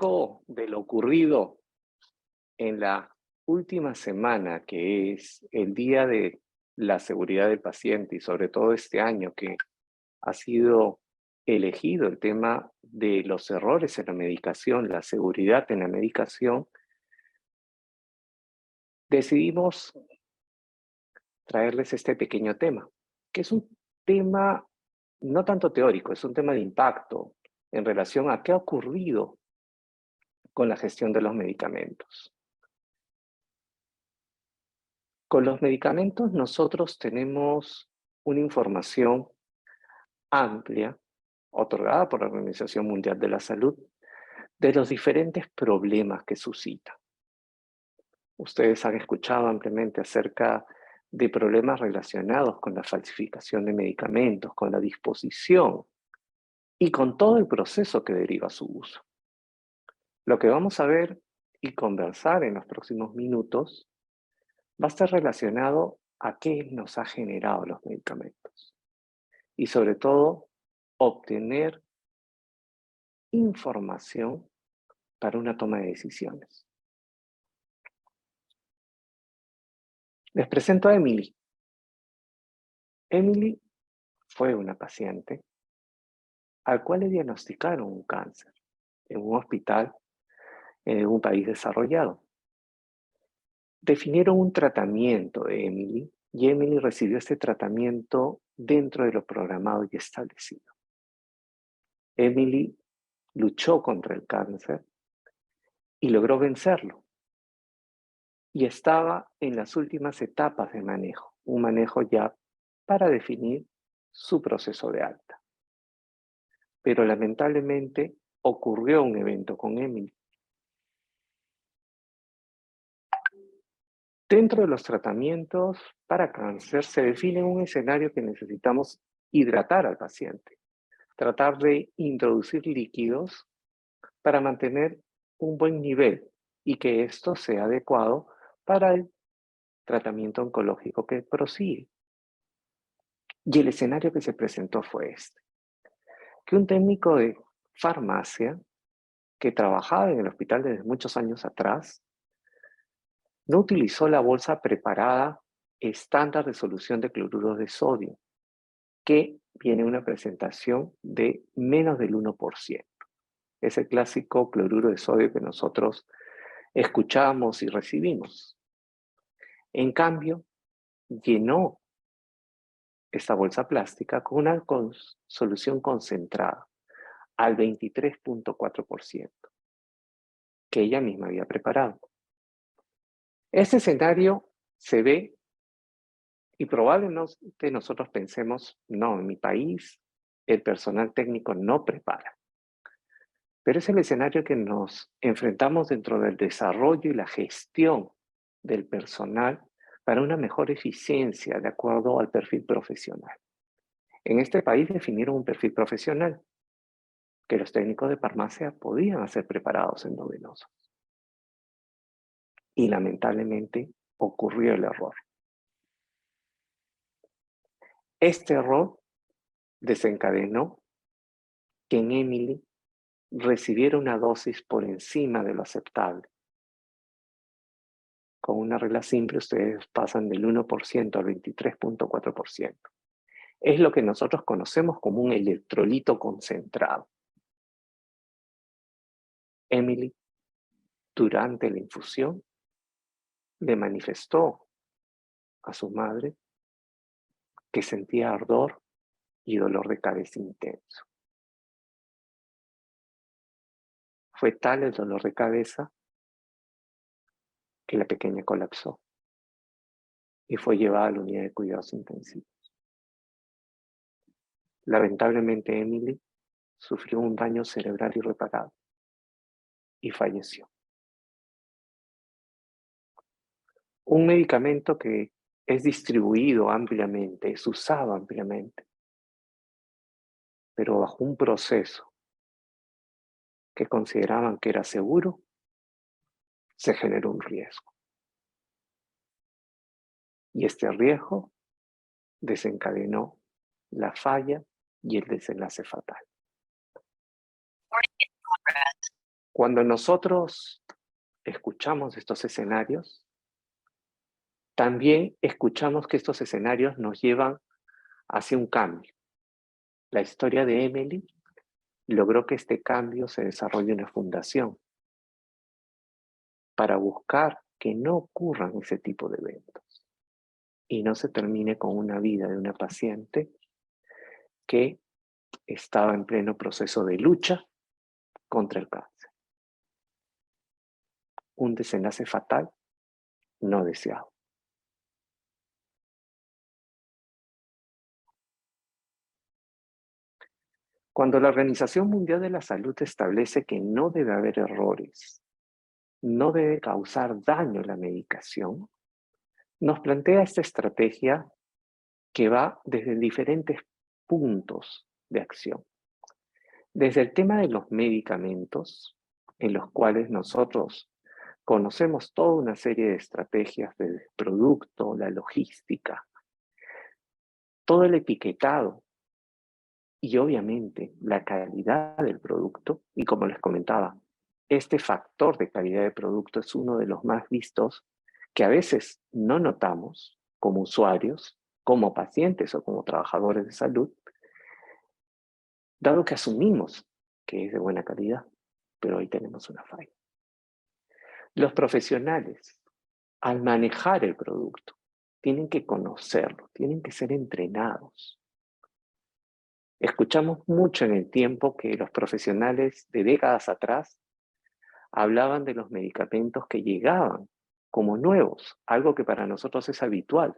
marco de lo ocurrido en la última semana, que es el Día de la Seguridad del Paciente, y sobre todo este año que ha sido elegido el tema de los errores en la medicación, la seguridad en la medicación, decidimos traerles este pequeño tema, que es un tema no tanto teórico, es un tema de impacto en relación a qué ha ocurrido con la gestión de los medicamentos. Con los medicamentos nosotros tenemos una información amplia, otorgada por la Organización Mundial de la Salud, de los diferentes problemas que suscita. Ustedes han escuchado ampliamente acerca de problemas relacionados con la falsificación de medicamentos, con la disposición y con todo el proceso que deriva su uso. Lo que vamos a ver y conversar en los próximos minutos va a estar relacionado a qué nos ha generado los medicamentos y sobre todo obtener información para una toma de decisiones. Les presento a Emily. Emily fue una paciente al cual le diagnosticaron un cáncer en un hospital en un país desarrollado. Definieron un tratamiento de Emily y Emily recibió este tratamiento dentro de lo programado y establecido. Emily luchó contra el cáncer y logró vencerlo. Y estaba en las últimas etapas de manejo, un manejo ya para definir su proceso de alta. Pero lamentablemente ocurrió un evento con Emily. Dentro de los tratamientos para cáncer se define un escenario que necesitamos hidratar al paciente, tratar de introducir líquidos para mantener un buen nivel y que esto sea adecuado para el tratamiento oncológico que prosigue. Y el escenario que se presentó fue este, que un técnico de farmacia que trabajaba en el hospital desde muchos años atrás no utilizó la bolsa preparada estándar de solución de cloruro de sodio, que viene una presentación de menos del 1%. Es el clásico cloruro de sodio que nosotros escuchamos y recibimos. En cambio, llenó esta bolsa plástica con una solución concentrada al 23.4%, que ella misma había preparado. Este escenario se ve y probablemente nosotros pensemos, no, en mi país el personal técnico no prepara. Pero es el escenario que nos enfrentamos dentro del desarrollo y la gestión del personal para una mejor eficiencia de acuerdo al perfil profesional. En este país definieron un perfil profesional que los técnicos de farmacia podían ser preparados endovenosos. Y lamentablemente ocurrió el error. Este error desencadenó que en Emily recibiera una dosis por encima de lo aceptable. Con una regla simple, ustedes pasan del 1% al 23.4%. Es lo que nosotros conocemos como un electrolito concentrado. Emily, durante la infusión, le manifestó a su madre que sentía ardor y dolor de cabeza intenso. Fue tal el dolor de cabeza que la pequeña colapsó y fue llevada a la unidad de cuidados intensivos. Lamentablemente, Emily sufrió un daño cerebral irreparable y falleció. Un medicamento que es distribuido ampliamente, es usado ampliamente, pero bajo un proceso que consideraban que era seguro, se generó un riesgo. Y este riesgo desencadenó la falla y el desenlace fatal. Cuando nosotros escuchamos estos escenarios, también escuchamos que estos escenarios nos llevan hacia un cambio. La historia de Emily logró que este cambio se desarrolle una fundación para buscar que no ocurran ese tipo de eventos y no se termine con una vida de una paciente que estaba en pleno proceso de lucha contra el cáncer. Un desenlace fatal no deseado. Cuando la Organización Mundial de la Salud establece que no debe haber errores, no debe causar daño la medicación, nos plantea esta estrategia que va desde diferentes puntos de acción. Desde el tema de los medicamentos, en los cuales nosotros conocemos toda una serie de estrategias del producto, la logística, todo el etiquetado y obviamente la calidad del producto. Y como les comentaba, este factor de calidad de producto es uno de los más vistos que a veces no notamos como usuarios, como pacientes o como trabajadores de salud, dado que asumimos que es de buena calidad, pero hoy tenemos una falla. Los profesionales, al manejar el producto, tienen que conocerlo, tienen que ser entrenados. Escuchamos mucho en el tiempo que los profesionales de décadas atrás hablaban de los medicamentos que llegaban como nuevos, algo que para nosotros es habitual.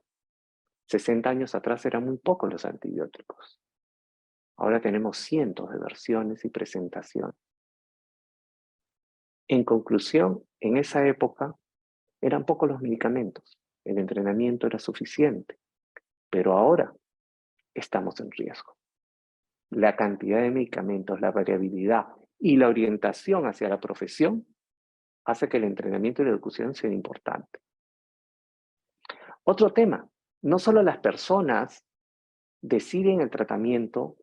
60 años atrás eran muy pocos los antibióticos. Ahora tenemos cientos de versiones y presentaciones. En conclusión, en esa época eran pocos los medicamentos, el entrenamiento era suficiente, pero ahora estamos en riesgo. La cantidad de medicamentos, la variabilidad y la orientación hacia la profesión hace que el entrenamiento y la educación sean importantes. Otro tema, no solo las personas deciden el tratamiento,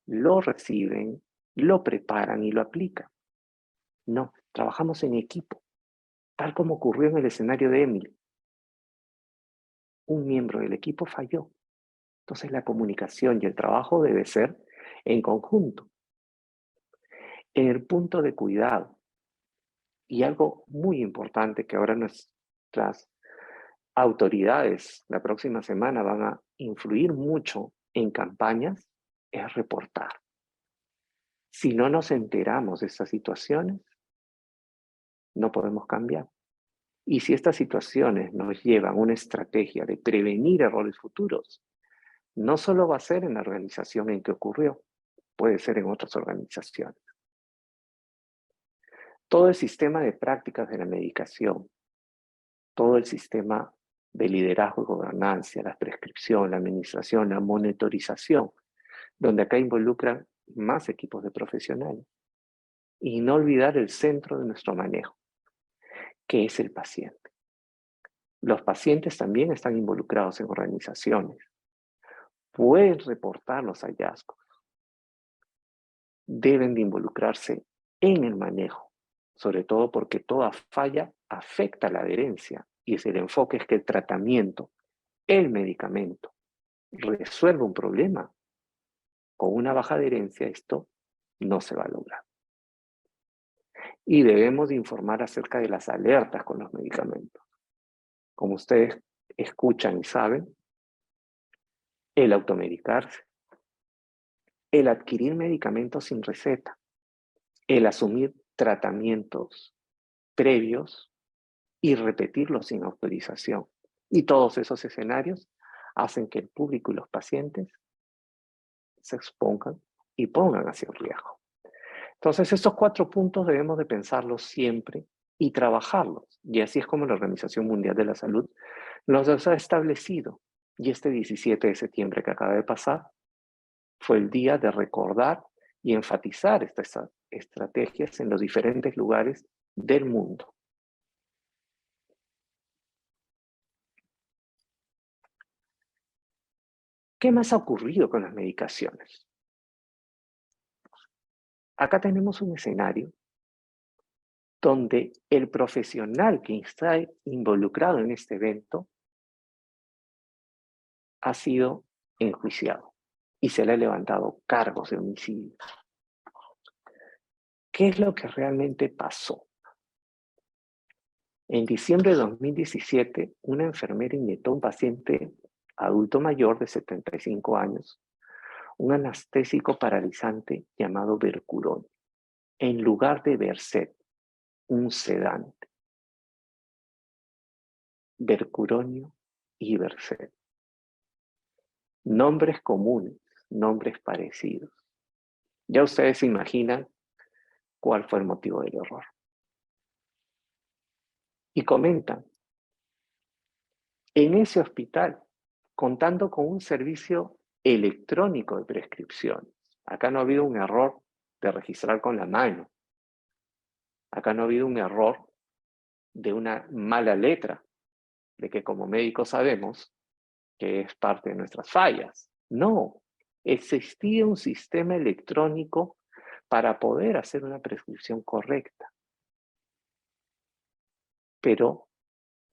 lo reciben, lo preparan y lo aplican. No, trabajamos en equipo, tal como ocurrió en el escenario de Emily. Un miembro del equipo falló. Entonces la comunicación y el trabajo debe ser en conjunto. En el punto de cuidado, y algo muy importante que ahora nuestras autoridades la próxima semana van a influir mucho en campañas, es reportar. Si no nos enteramos de estas situaciones, no podemos cambiar. Y si estas situaciones nos llevan a una estrategia de prevenir errores futuros, no solo va a ser en la organización en que ocurrió, puede ser en otras organizaciones. Todo el sistema de prácticas de la medicación, todo el sistema de liderazgo y gobernanza, la prescripción, la administración, la monitorización, donde acá involucran más equipos de profesionales. Y no olvidar el centro de nuestro manejo, que es el paciente. Los pacientes también están involucrados en organizaciones. Pueden reportar los hallazgos. Deben de involucrarse en el manejo, sobre todo porque toda falla afecta la adherencia y el enfoque es que el tratamiento, el medicamento, resuelve un problema. Con una baja adherencia esto no se va a lograr. Y debemos de informar acerca de las alertas con los medicamentos. Como ustedes escuchan y saben, el automedicarse, el adquirir medicamentos sin receta, el asumir tratamientos previos y repetirlos sin autorización. Y todos esos escenarios hacen que el público y los pacientes se expongan y pongan hacia el riesgo. Entonces, estos 4 puntos debemos de pensarlos siempre y trabajarlos. Y así es como la Organización Mundial de la Salud los ha establecido. Y este 17 de septiembre que acaba de pasar fue el día de recordar y enfatizar estas estrategias en los diferentes lugares del mundo. ¿Qué más ha ocurrido con las medicaciones? Acá tenemos un escenario donde el profesional que está involucrado en este evento ha sido enjuiciado y se le ha levantado cargos de homicidio. ¿Qué es lo que realmente pasó? En diciembre de 2017, una enfermera inyectó a un paciente adulto mayor de 75 años un anestésico paralizante llamado Vercuron, en lugar de Versed, un sedante. Vercuronio y Versed. Nombres comunes, nombres parecidos. Ya ustedes se imaginan cuál fue el motivo del error. Y comentan, en ese hospital, contando con un servicio electrónico de prescripciones, acá no ha habido un error de registrar con la mano, acá no ha habido un error de una mala letra, de que como médicos sabemos que es parte de nuestras fallas. No, existía un sistema electrónico para poder hacer una prescripción correcta. Pero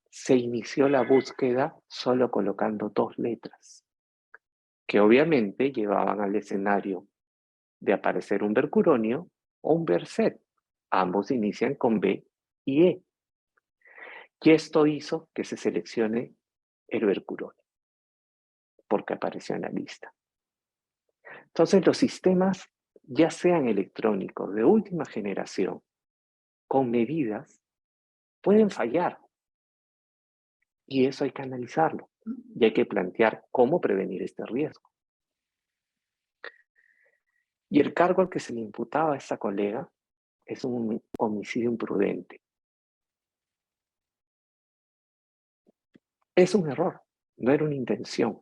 se inició la búsqueda solo colocando 2 letras, que obviamente llevaban al escenario de aparecer un Vercuronio o un Versed. Ambos inician con B y E. Y esto hizo que se seleccione el Vercuronio, porque apareció en la lista. Entonces los sistemas, ya sean electrónicos de última generación, con medidas, pueden fallar. Y eso hay que analizarlo. Y hay que plantear cómo prevenir este riesgo. Y el cargo al que se le imputaba a esta colega es un homicidio imprudente. Es un error, no era una intención,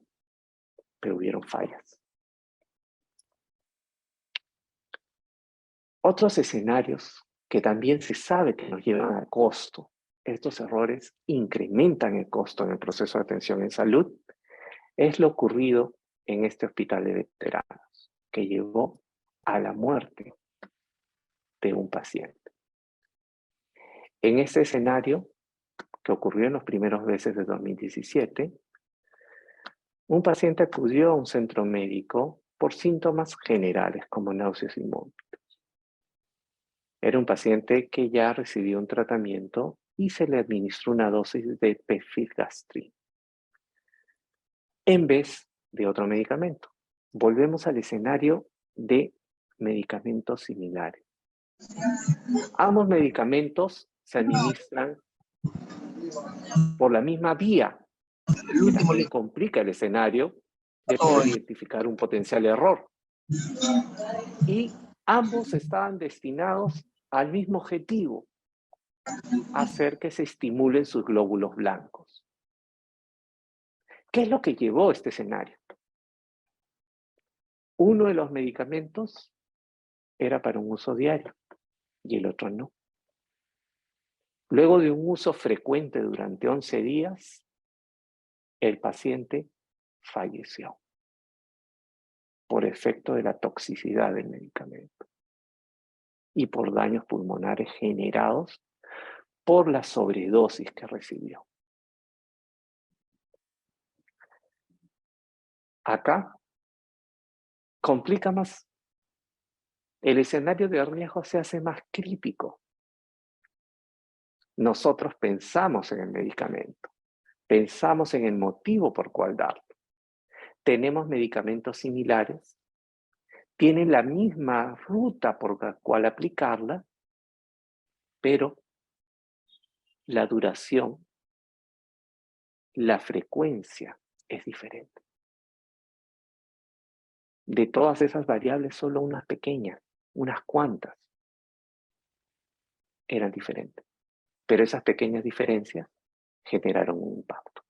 pero hubieron fallas. Otros escenarios que también se sabe que nos llevan a costo. Estos errores incrementan el costo en el proceso de atención en salud. Es lo ocurrido en este hospital de veteranos, que llevó a la muerte de un paciente. En este escenario, que ocurrió en los primeros meses de 2017, un paciente acudió a un centro médico por síntomas generales como náuseas y vómitos. Era un paciente que ya recibió un tratamiento y se le administró una dosis de pefilgrastim en vez de otro medicamento. Volvemos al escenario de medicamentos similares. Ambos medicamentos se administran por la misma vía, que también complica el escenario de poder identificar un potencial error. Y ambos estaban destinados al mismo objetivo, hacer que se estimulen sus glóbulos blancos. ¿Qué es lo que llevó a este escenario? Uno de los medicamentos era para un uso diario y el otro no. Luego de un uso frecuente durante 11 días, el paciente falleció por efecto de la toxicidad del medicamento y por daños pulmonares generados por la sobredosis que recibió. Acá complica más. El escenario de riesgo se hace más crítico. Nosotros pensamos en el medicamento, pensamos en el motivo por cual darlo. Tenemos medicamentos similares, tienen la misma ruta por la cual aplicarla, pero la duración, la frecuencia es diferente. De todas esas variables, solo unas pequeñas, unas cuantas, eran diferentes. Pero esas pequeñas diferencias generaron un impacto.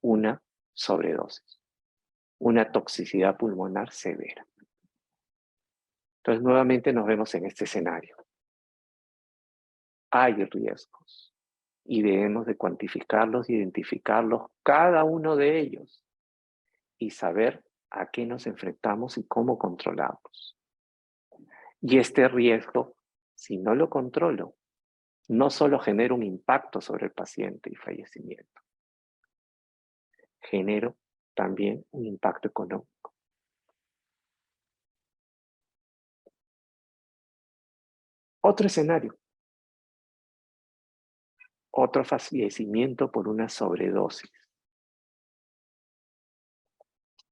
Una sobredosis, una toxicidad pulmonar severa. Entonces, nuevamente nos vemos en este escenario. Hay riesgos y debemos de cuantificarlos, identificarlos, cada uno de ellos, y saber a qué nos enfrentamos y cómo controlamos. Y este riesgo si no lo controlo, no solo genero un impacto sobre el paciente y fallecimiento, genero también un impacto económico. Otro escenario, otro fallecimiento por una sobredosis.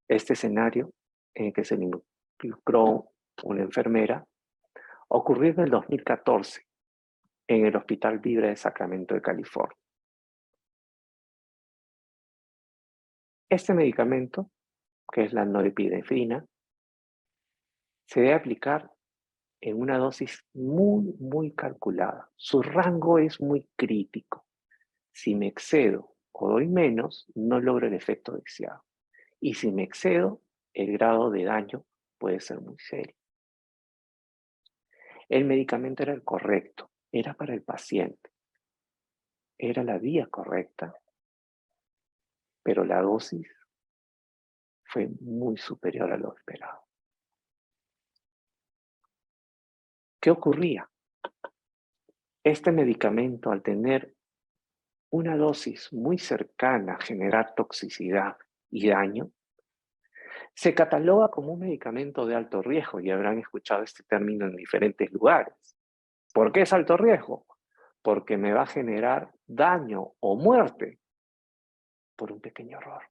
Este escenario, en el que se involucró una enfermera, ocurrió en el 2014 en el Hospital Vibra de Sacramento de California. Este medicamento, que es la norepinefrina, se debe aplicar en una dosis muy calculada. Su rango es muy crítico. Si me excedo o doy menos, no logro el efecto deseado. Y si me excedo, el grado de daño puede ser muy serio. El medicamento era el correcto, era para el paciente, era la vía correcta, pero la dosis fue muy superior a lo esperado. ¿Qué ocurría? Este medicamento, al tener una dosis muy cercana a generar toxicidad y daño, se cataloga como un medicamento de alto riesgo, y habrán escuchado este término en diferentes lugares. ¿Por qué es alto riesgo? Porque me va a generar daño o muerte por un pequeño error.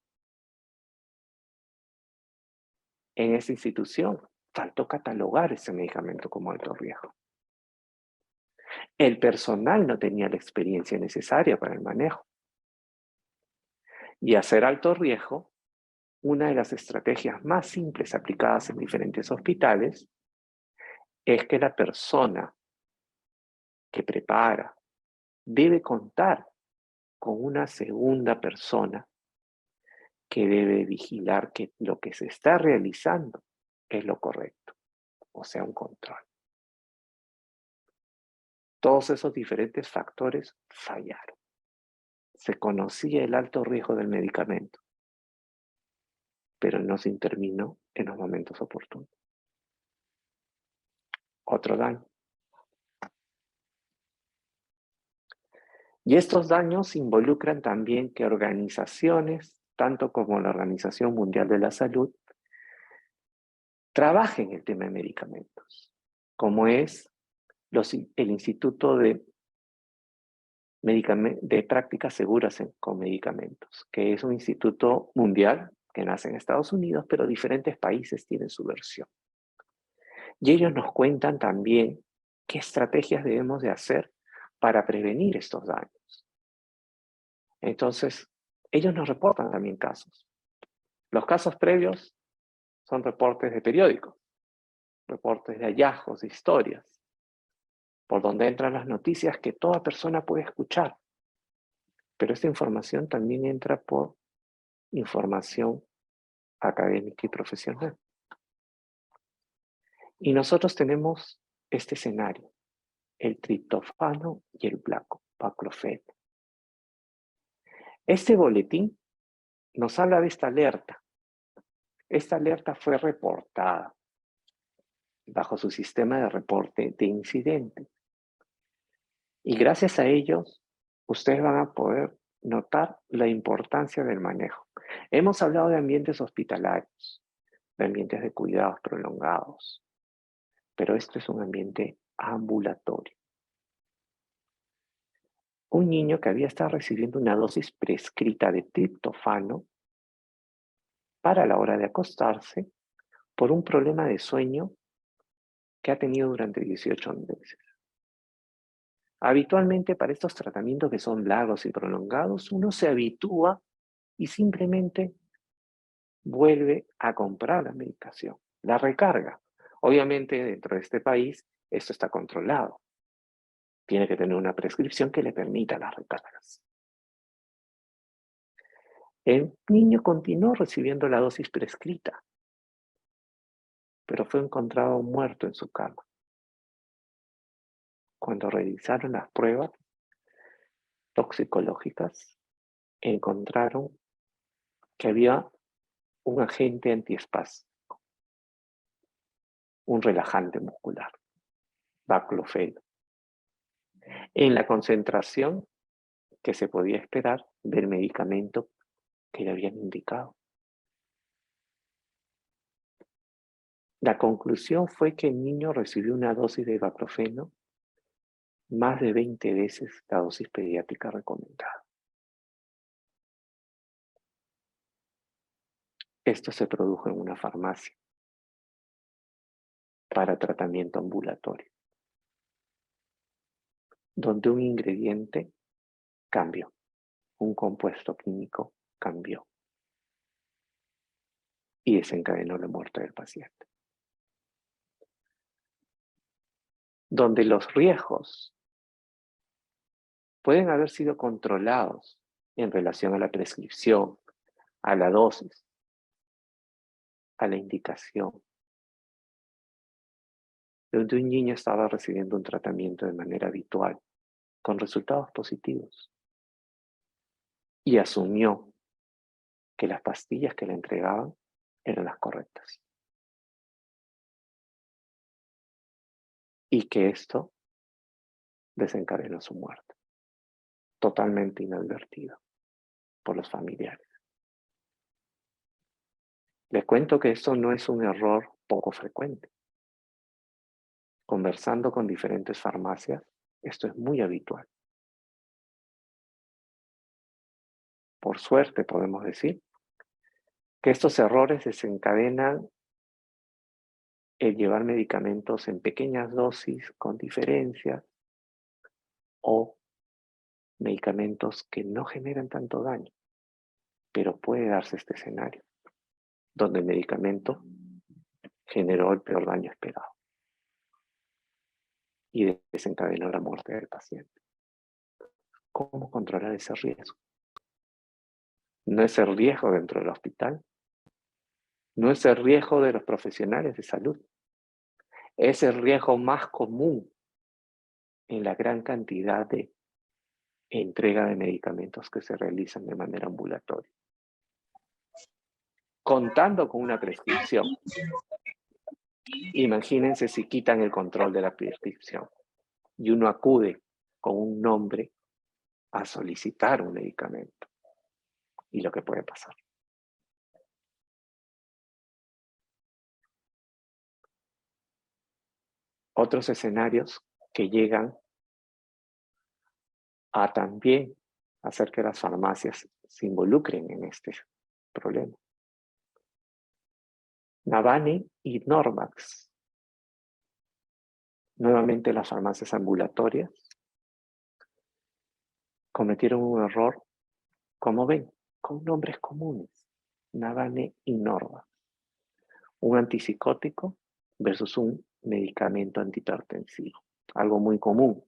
En esa institución faltó catalogar ese medicamento como alto riesgo. El personal no tenía la experiencia necesaria para el manejo. Y a ser alto riesgo, una de las estrategias más simples aplicadas en diferentes hospitales es que la persona que prepara debe contar con una segunda persona que debe vigilar que lo que se está realizando es lo correcto, o sea, un control. Todos esos diferentes factores fallaron. Se conocía el alto riesgo del medicamento, pero no se intervino en los momentos oportunos. Otro daño. Y estos daños involucran también que organizaciones, tanto como la Organización Mundial de la Salud, trabajen el tema de medicamentos, como es el Instituto de Prácticas Seguras con Medicamentos, que es un instituto mundial que nace en Estados Unidos, pero diferentes países tienen su versión. Y ellos nos cuentan también qué estrategias debemos de hacer para prevenir estos daños. Entonces, ellos nos reportan también casos. Los casos previos son reportes de periódicos, reportes de hallazgos, de historias, por donde entran las noticias que toda persona puede escuchar. Pero esta información también entra por información académica y profesional. Y nosotros tenemos este escenario, el triptofano y el baclofeno. Este boletín nos habla de esta alerta. Esta alerta fue reportada bajo su sistema de reporte de incidentes. Y gracias a ellos, ustedes van a poder notar la importancia del manejo. Hemos hablado de ambientes hospitalarios, de ambientes de cuidados prolongados, pero esto es un ambiente ambulatorio. Un niño que había estado recibiendo una dosis prescrita de triptofano para la hora de acostarse por un problema de sueño que ha tenido durante 18 meses. Habitualmente para estos tratamientos que son largos y prolongados, uno se habitúa y simplemente vuelve a comprar la medicación, la recarga. Obviamente dentro de este país esto está controlado. Tiene que tener una prescripción que le permita las recargas. El niño continuó recibiendo la dosis prescrita, pero fue encontrado muerto en su cama. Cuando realizaron las pruebas toxicológicas, encontraron que había un agente antiespasmo, un relajante muscular, baclofeno. en la concentración que se podía esperar del medicamento que le habían indicado. La conclusión fue que el niño recibió una dosis de ibuprofeno más de 20 veces la dosis pediátrica recomendada. Esto se produjo en una farmacia para tratamiento ambulatorio, donde un ingrediente cambió, un compuesto químico cambió y desencadenó la muerte del paciente. Donde los riesgos pueden haber sido controlados en relación a la prescripción, a la dosis, a la indicación, donde un niño estaba recibiendo un tratamiento de manera habitual, con resultados positivos, y asumió que las pastillas que le entregaban eran las correctas. Y que esto desencadenó su muerte, totalmente inadvertido por los familiares. Les cuento que esto no es un error poco frecuente. Conversando con diferentes farmacias, esto es muy habitual. Por suerte, podemos decir que estos errores desencadenan el llevar medicamentos en pequeñas dosis con diferencias o medicamentos que no generan tanto daño, pero puede darse este escenario donde el medicamento generó el peor daño esperado y desencadenó la muerte del paciente. ¿Cómo controlar ese riesgo? No es el riesgo dentro del hospital, no es el riesgo de los profesionales de salud, es el riesgo más común en la gran cantidad de entrega de medicamentos que se realizan de manera ambulatoria. Contando con una prescripción. Imagínense si quitan el control de la prescripción y uno acude con un nombre a solicitar un medicamento y lo que puede pasar. Otros escenarios que llegan a también hacer que las farmacias se involucren en este problema. Navane y Normax. Nuevamente las farmacias ambulatorias cometieron un error, como ven, con nombres comunes. Navane y Normax. Un antipsicótico versus un medicamento antihipertensivo. Algo muy común.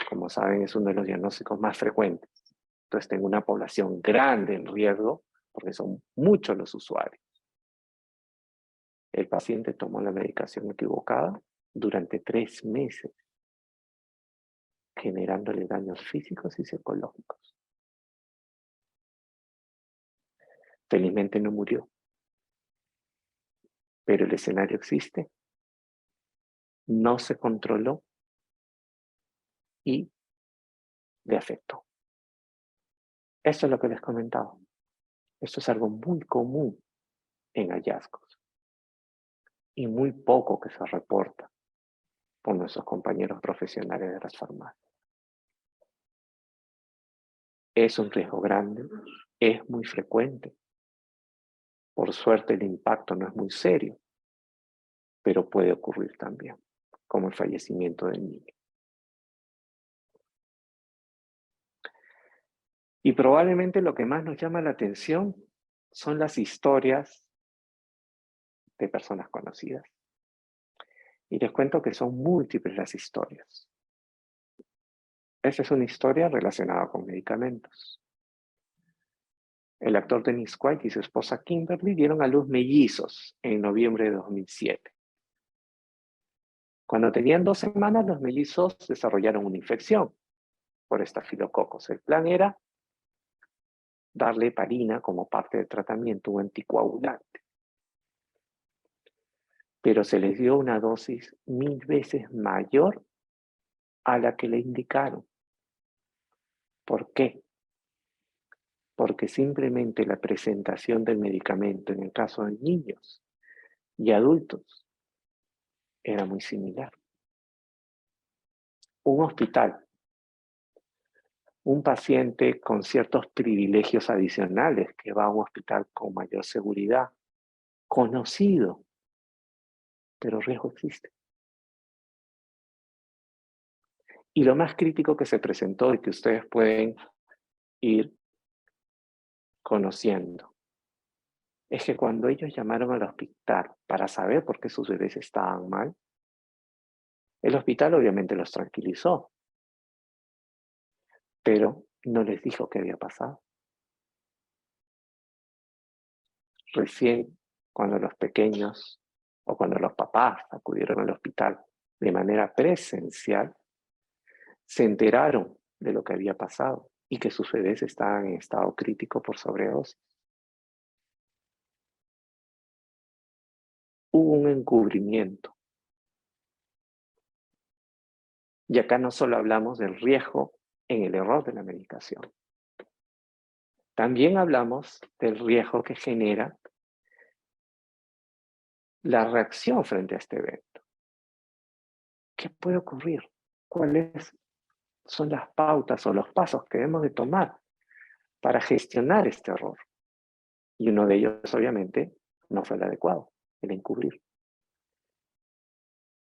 Como saben, es uno de los diagnósticos más frecuentes. Entonces, tengo una población grande en riesgo porque son muchos los usuarios. El paciente tomó la medicación equivocada durante 3 meses, generándole daños físicos y psicológicos. Felizmente no murió, pero el escenario existe, no se controló y le afectó. Esto es lo que les comentaba. Esto es algo muy común en hallazgos y muy poco que se reporta por nuestros compañeros profesionales de las farmacias. Es un riesgo grande, es muy frecuente. Por suerte el impacto no es muy serio, pero puede ocurrir también, como el fallecimiento del niño. Y probablemente lo que más nos llama la atención son las historias de personas conocidas. Y les cuento que son múltiples las historias. Esa es una historia relacionada con medicamentos. El actor Dennis Quaid y su esposa Kimberly dieron a luz mellizos en noviembre de 2007. Cuando tenían 2 semanas, los mellizos desarrollaron una infección por estafilococos. El plan era darle heparina como parte del tratamiento, un anticoagulante. Pero se les dio una dosis 1000 veces mayor a la que le indicaron. ¿Por qué? Porque simplemente la presentación del medicamento en el caso de niños y adultos era muy similar. Un hospital, un paciente con ciertos privilegios adicionales que va a un hospital con mayor seguridad, conocido, pero riesgo existe. Y lo más crítico que se presentó y que ustedes pueden ir conociendo es que cuando ellos llamaron al hospital para saber por qué sus bebés estaban mal, el hospital obviamente los tranquilizó, pero no les dijo qué había pasado. Recién cuando los pequeños o cuando los papás acudieron al hospital de manera presencial, se enteraron de lo que había pasado y que sus bebés estaban en estado crítico por sobredosis. Hubo un encubrimiento. Y acá no solo hablamos del riesgo en el error de la medicación, también hablamos del riesgo que genera la reacción frente a este evento. ¿Qué puede ocurrir? ¿Cuáles son las pautas o los pasos que debemos de tomar para gestionar este error? Y uno de ellos, obviamente, no fue el adecuado, el encubrir.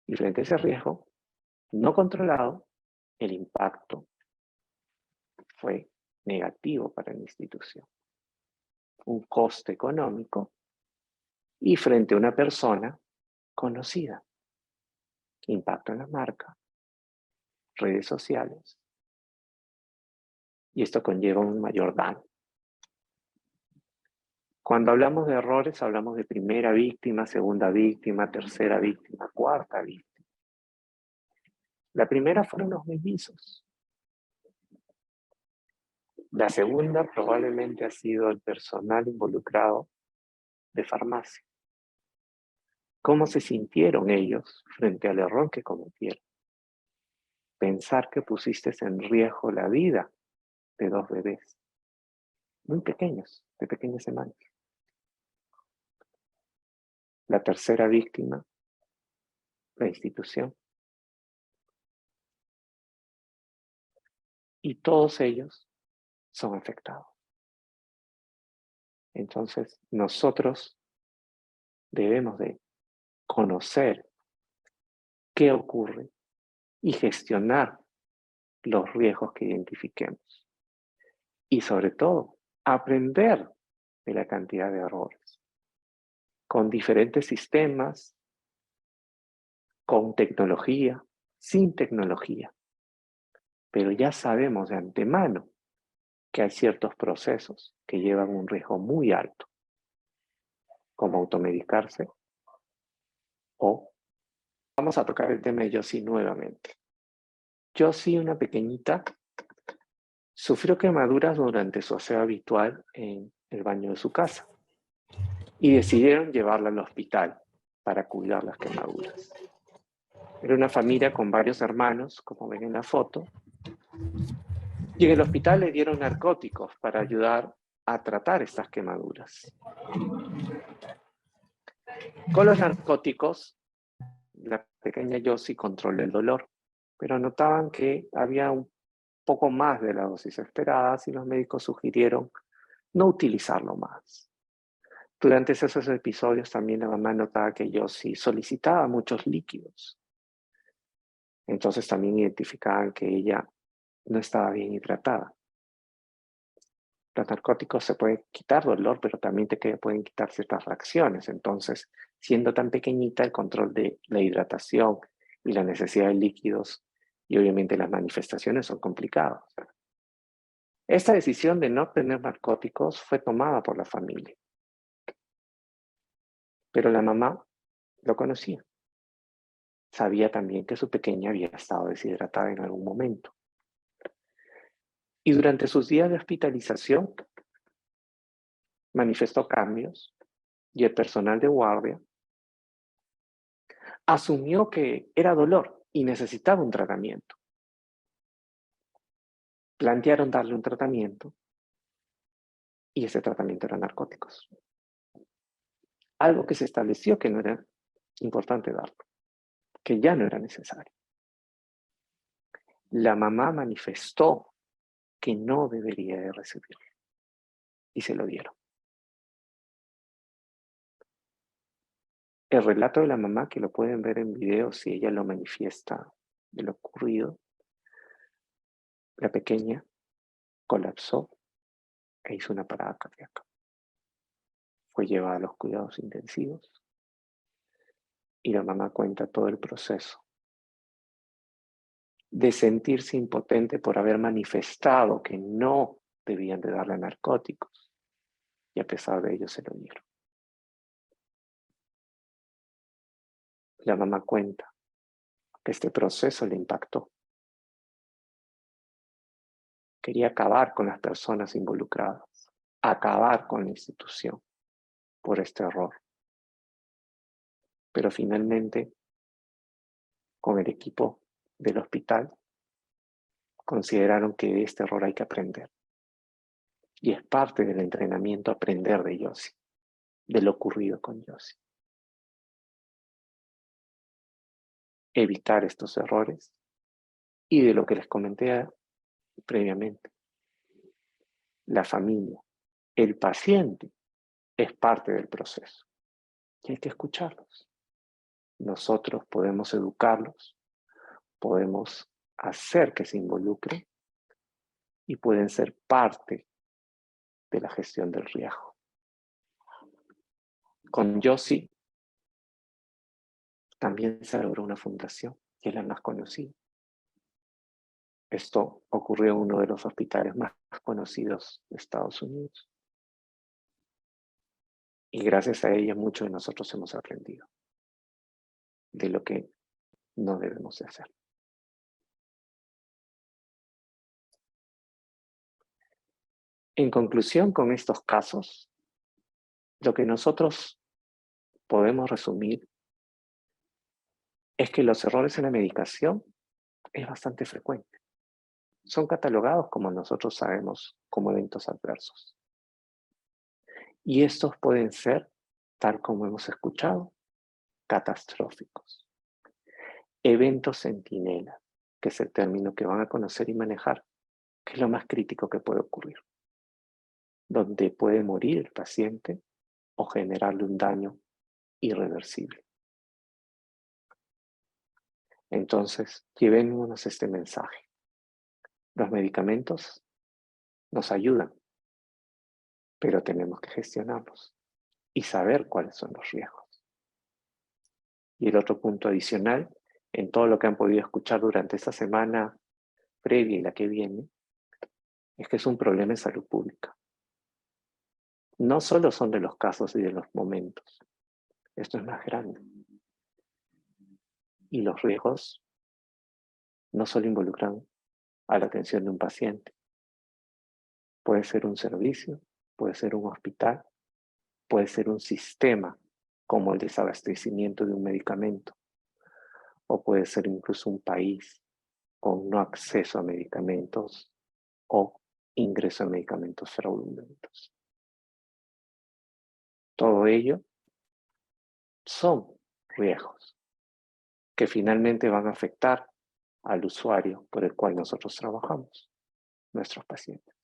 Y frente a ese riesgo no controlado, el impacto fue negativo para la institución. Un coste económico y frente a una persona conocida. Impacto en la marca, redes sociales. Y esto conlleva un mayor daño. Cuando hablamos de errores, hablamos de primera víctima, segunda víctima, tercera víctima, cuarta víctima. La primera fueron los mellizos. La segunda probablemente ha sido el personal involucrado de farmacia. ¿Cómo se sintieron ellos frente al error que cometieron? Pensar que pusiste en riesgo la vida de dos bebés, muy pequeños, de pequeñas semanas. La tercera víctima, la institución. Y todos ellos son afectados. Entonces, nosotros debemos de conocer qué ocurre y gestionar los riesgos que identifiquemos. Y sobre todo, aprender de la cantidad de errores. Con diferentes sistemas, con tecnología, sin tecnología. Pero ya sabemos de antemano que hay ciertos procesos que llevan un riesgo muy alto, como automedicarse o... Vamos a tocar el tema de Josie nuevamente. Josie, una pequeñita, sufrió quemaduras durante su aseo habitual en el baño de su casa y decidieron llevarla al hospital para cuidar las quemaduras. Era una familia con varios hermanos, como ven en la foto, y en el hospital le dieron narcóticos para ayudar a tratar estas quemaduras. Con los narcóticos, la pequeña Josie controló el dolor, pero notaban que había un poco más de la dosis esperada y los médicos sugirieron no utilizarlo más. Durante esos episodios también la mamá notaba que Josie solicitaba muchos líquidos. Entonces también identificaban que ella no estaba bien hidratada. Los narcóticos se pueden quitar dolor, pero también pueden quitar ciertas reacciones. Entonces, siendo tan pequeñita, el control de la hidratación y la necesidad de líquidos y obviamente las manifestaciones son complicados. Esta decisión de no tener narcóticos fue tomada por la familia. Pero la mamá lo conocía. Sabía también que su pequeña había estado deshidratada en algún momento. Y durante sus días de hospitalización manifestó cambios y el personal de guardia asumió que era dolor y necesitaba un tratamiento. plantearon darle un tratamiento y ese tratamiento era narcóticos. Algo que se estableció que no era importante darlo, que ya no era necesario. La mamá manifestó que no debería de recibirlo y se lo dieron. El relato de la mamá, que lo pueden ver en video si ella lo manifiesta de lo ocurrido, la pequeña colapsó e hizo una parada cardíaca. Fue llevada a los cuidados intensivos y la mamá cuenta todo el proceso de sentirse impotente por haber manifestado que no debían de darle narcóticos y a pesar de ello se lo dieron. La mamá cuenta que este proceso le impactó. Quería acabar con las personas involucradas, acabar con la institución por este error. Pero finalmente, con el equipo del hospital, consideraron que de este error hay que aprender. Y es parte del entrenamiento aprender de Yossi, de lo ocurrido con Yossi. Evitar estos errores y de lo que les comenté previamente. La familia, el paciente, es parte del proceso y hay que escucharlos. Nosotros podemos educarlos, podemos hacer que se involucren y pueden ser parte de la gestión del riesgo. Con Yossi también se logró una fundación, que es la más conocida. Esto ocurrió en uno de los hospitales más conocidos de Estados Unidos. Y gracias a ella muchos de nosotros hemos aprendido de lo que no debemos de hacer. En conclusión, con estos casos, lo que nosotros podemos resumir es que los errores en la medicación es bastante frecuente. Son catalogados, como nosotros sabemos, como eventos adversos. Y estos pueden ser, tal como hemos escuchado, catastróficos. Eventos centinela, que es el término que van a conocer y manejar, que es lo más crítico que puede ocurrir, donde puede morir el paciente o generarle un daño irreversible. Entonces, llevémonos este mensaje. Los medicamentos nos ayudan, pero tenemos que gestionarlos y saber cuáles son los riesgos. Y el otro punto adicional, en todo lo que han podido escuchar durante esta semana previa y la que viene, es que es un problema de salud pública. No solo son de los casos y de los momentos, esto es más grande. Y los riesgos no solo involucran a la atención de un paciente. Puede ser un servicio, puede ser un hospital, puede ser un sistema como el desabastecimiento de un medicamento, o puede ser incluso un país con no acceso a medicamentos o ingreso a medicamentos fraudulentos. Todo ello son riesgos que finalmente van a afectar al usuario por el cual nosotros trabajamos, nuestros pacientes.